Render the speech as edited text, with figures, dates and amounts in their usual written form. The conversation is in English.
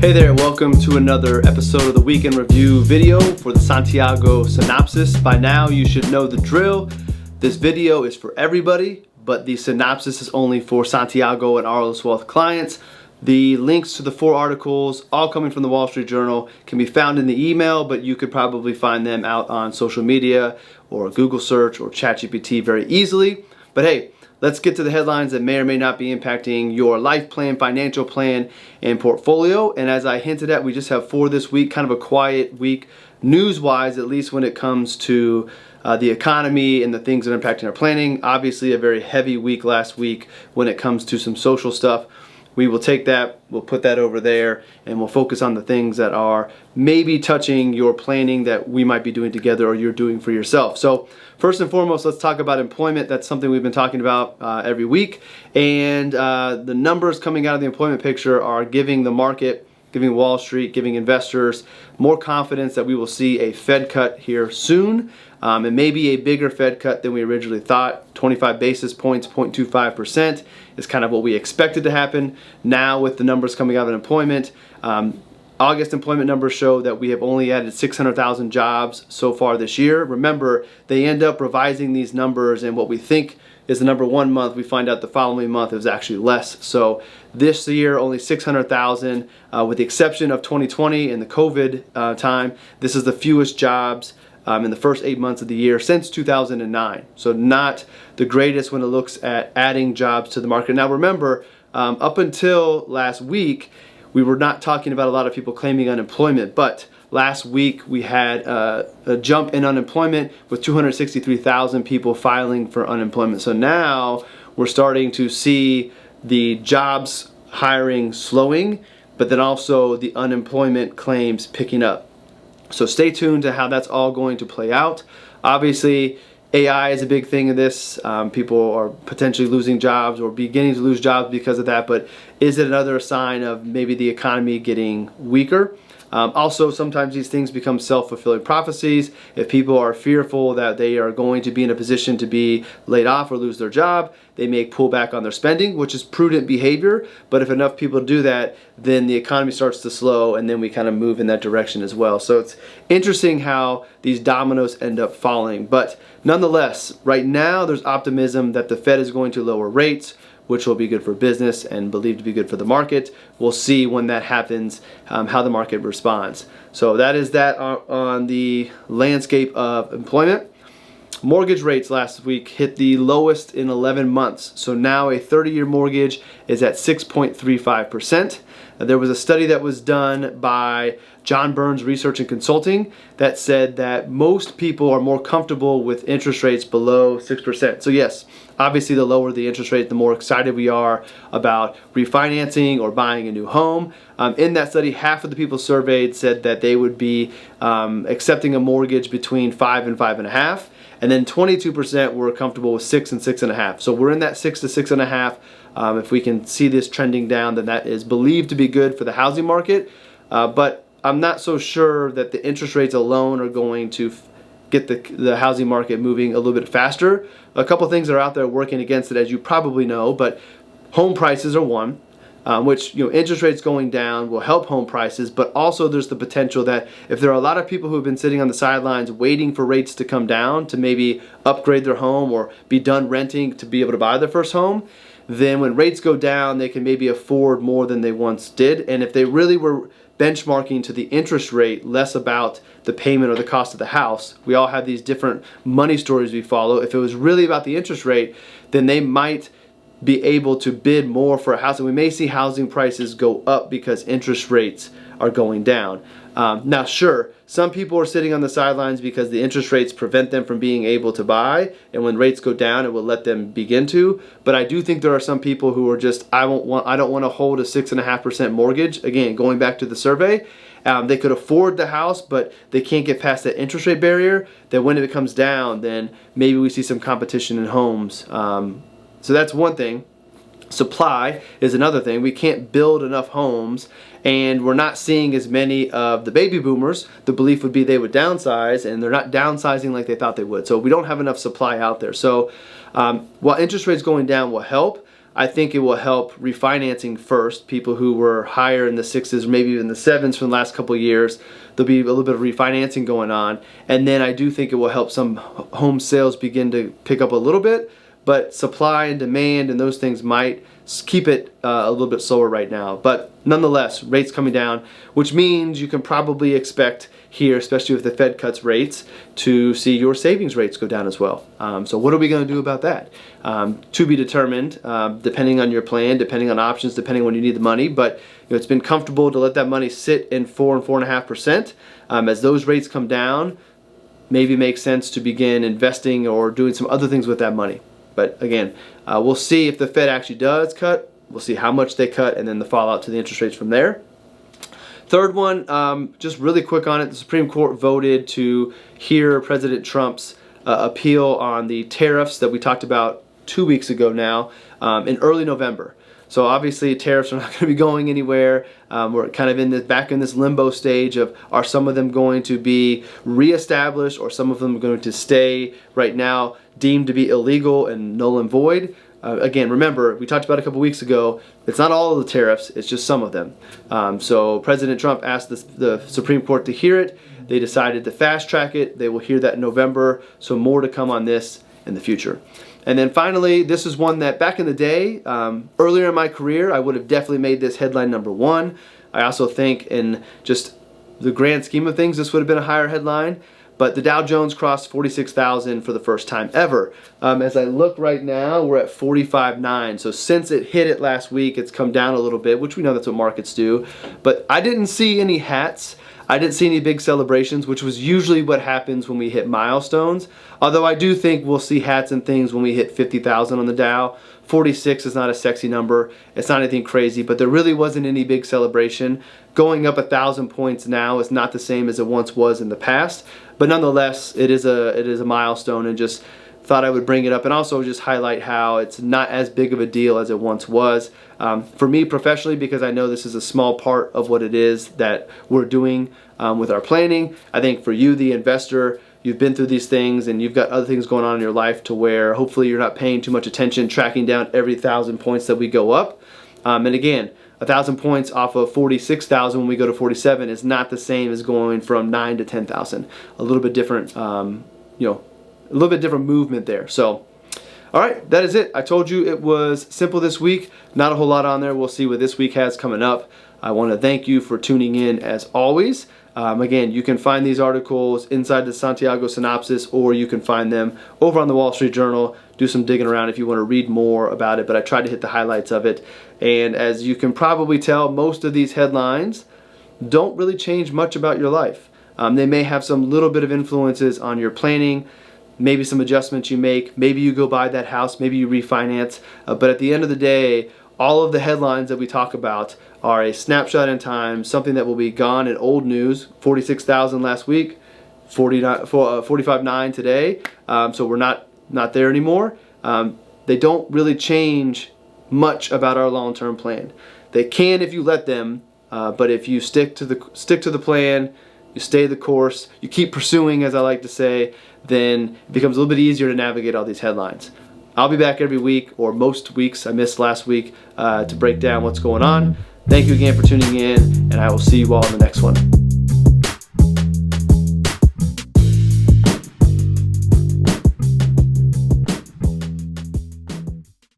Hey there, welcome to another episode of the Weekend Review video for the Santiago Synopsis. By now you should know the drill. This video is for everybody, but the synopsis is only for Santiago and Arliss Wealth clients. The links to the 4 articles, all coming from the Wall Street Journal, can be found in the email, but you could probably find them out on social media or Google search or ChatGPT very easily. But hey, let's get to the headlines that may or may not be impacting your life plan, financial plan, and portfolio. And as I hinted at, we just have 4 this week, kind of a quiet week, news-wise, at least when it comes to the economy and the things that are impacting our planning. Obviously, a very heavy week last week when it comes to some social stuff. We will take that, we'll put that over there, and we'll focus on the things that are maybe touching your planning that we might be doing together or you're doing for yourself. So first and foremost, let's talk about employment. That's something we've been talking about every week. And the numbers coming out of the employment picture are giving the market, giving Wall Street, giving investors more confidence that we will see a Fed cut here soon. And maybe a bigger Fed cut than we originally thought. 25 basis points, 0.25% is kind of what we expected to happen. Now with the numbers coming out of employment, August employment numbers show that we have only added 600,000 jobs so far this year. Remember, they end up revising these numbers, and what we think is the number one month, we find out the following month it was actually less. So this year, only 600,000, with the exception of 2020 and the COVID time. This is the fewest jobs in the first 8 months of the year since 2009. So not the greatest when it looks at adding jobs to the market. Now remember, up until last week, we were not talking about a lot of people claiming unemployment, but last week we had a jump in unemployment with 263,000 people filing for unemployment. So now we're starting to see the jobs hiring slowing, but then also the unemployment claims picking up. So stay tuned to how that's all going to play out. Obviously, AI is a big thing in this. People are potentially losing jobs or beginning to lose jobs because of that, but is it another sign of maybe the economy getting weaker? Also, sometimes these things become self-fulfilling prophecies. If people are fearful that they are going to be in a position to be laid off or lose their job, they may pull back on their spending, which is prudent behavior. But if enough people do that, then the economy starts to slow, and then we kind of move in that direction as well. So it's interesting how these dominoes end up falling. But nonetheless, right now there's optimism that the Fed is going to lower rates, which will be good for business and believed to be good for the market. We'll see when that happens, how the market responds. So that is that on the landscape of employment. Mortgage rates last week hit the lowest in 11 months. So now a 30-year mortgage is at 6.35%. There was a study that was done by John Burns Research and Consulting that said that most people are more comfortable with interest rates below 6%. So yes, obviously the lower the interest rate, the more excited we are about refinancing or buying a new home. In that study, half of the people surveyed said that they would be accepting a mortgage between 5 and 5.5%. And then 22% were comfortable with 6 and 6.5. So we're in that 6 to 6.5. If we can see this trending down, then that is believed to be good for the housing market. But I'm not so sure that the interest rates alone are going to get the housing market moving a little bit faster. A couple things are out there working against it, as you probably know, but home prices are one. Which, interest rates going down will help home prices, but also there's the potential that if there are a lot of people who have been sitting on the sidelines waiting for rates to come down to maybe upgrade their home or be done renting to be able to buy their first home, then when rates go down, they can maybe afford more than they once did. And if they really were benchmarking to the interest rate, less about the payment or the cost of the house, we all have these different money stories we follow. If it was really about the interest rate, then they might be able to bid more for a house, and we may see housing prices go up because interest rates are going down. Now sure, some people are sitting on the sidelines because the interest rates prevent them from being able to buy, and when rates go down it will let them begin to. But I do think there are some people who are just, I don't want to hold a 6.5% mortgage. Again, going back to the survey, they could afford the house, but they can't get past that interest rate barrier. That when it comes down, then maybe we see some competition in homes. So that's one thing. Supply is another thing. We can't build enough homes, and we're not seeing as many of the baby boomers. The belief would be they would downsize, and they're not downsizing like they thought they would. So we don't have enough supply out there. So while interest rates going down will help, I think it will help refinancing first. People who were higher in the 6s, maybe even the 7s from the last couple of years, there'll be a little bit of refinancing going on. And then I do think it will help some home sales begin to pick up a little bit, but supply and demand and those things might keep it a little bit slower right now. But nonetheless, rates coming down, which means you can probably expect here, especially if the Fed cuts rates, to see your savings rates go down as well. So what are we going to do about that? To be determined, depending on your plan, depending on options, depending on when you need the money. But it's been comfortable to let that money sit in 4 and 4.5%. As those rates come down, maybe it makes sense to begin investing or doing some other things with that money. But again, we'll see if the Fed actually does cut. We'll see how much they cut and then the fallout to the interest rates from there. Third one, just really quick on it, the Supreme Court voted to hear President Trump's appeal on the tariffs that we talked about 2 weeks ago now in early November. So obviously tariffs are not going to be going anywhere. We're kind of back in this limbo stage of, are some of them going to be reestablished or some of them are going to stay right now deemed to be illegal and null and void? Again, remember, we talked about a couple weeks ago, it's not all of the tariffs, it's just some of them. So President Trump asked the Supreme Court to hear it. They decided to fast track it. They will hear that in November, so more to come on this in the future. And then finally, this is one that back in the day, earlier in my career, I would have definitely made this headline number 1. I also think in just the grand scheme of things, this would have been a higher headline. But the Dow Jones crossed 46,000 for the first time ever. As I look right now, we're at 45.9. So since it hit it last week, it's come down a little bit, which we know that's what markets do. But I didn't see any hats. I didn't see any big celebrations, which was usually what happens when we hit milestones. Although I do think we'll see hats and things when we hit 50,000 on the Dow. 46 is not a sexy number. It's not anything crazy, but there really wasn't any big celebration. Going up 1,000 points now is not the same as it once was in the past. But nonetheless, it is a milestone, and just thought I would bring it up and also just highlight how it's not as big of a deal as it once was. For me professionally, because I know this is a small part of what it is that we're doing with our planning. I think for you, the investor, you've been through these things and you've got other things going on in your life to where hopefully you're not paying too much attention, tracking down every 1,000 points that we go up. And again, 1,000 points off of 46,000 when we go to 47 is not the same as going from 9 to 10,000. A little bit different, a little bit different movement there. So, all right, that is it. I told you it was simple this week. Not a whole lot on there. We'll see what this week has coming up. I want to thank you for tuning in as always. Again, you can find these articles inside the Santiago Synopsis, or you can find them over on the Wall Street Journal. Do some digging around if you want to read more about it, but I tried to hit the highlights of it. And as you can probably tell, most of these headlines don't really change much about your life. They may have some little bit of influences on your planning, maybe some adjustments you make, maybe you go buy that house, maybe you refinance, but at the end of the day, all of the headlines that we talk about are a snapshot in time, something that will be gone in old news. 46,000 last week, 45.9 today, so we're not there anymore. They don't really change much about our long-term plan. They can if you let them, but if you stick to the plan, you stay the course, you keep pursuing, as I like to say, then it becomes a little bit easier to navigate all these headlines. I'll be back every week, or most weeks. I missed last week, to break down what's going on. Thank you again for tuning in, and I will see you all in the next one.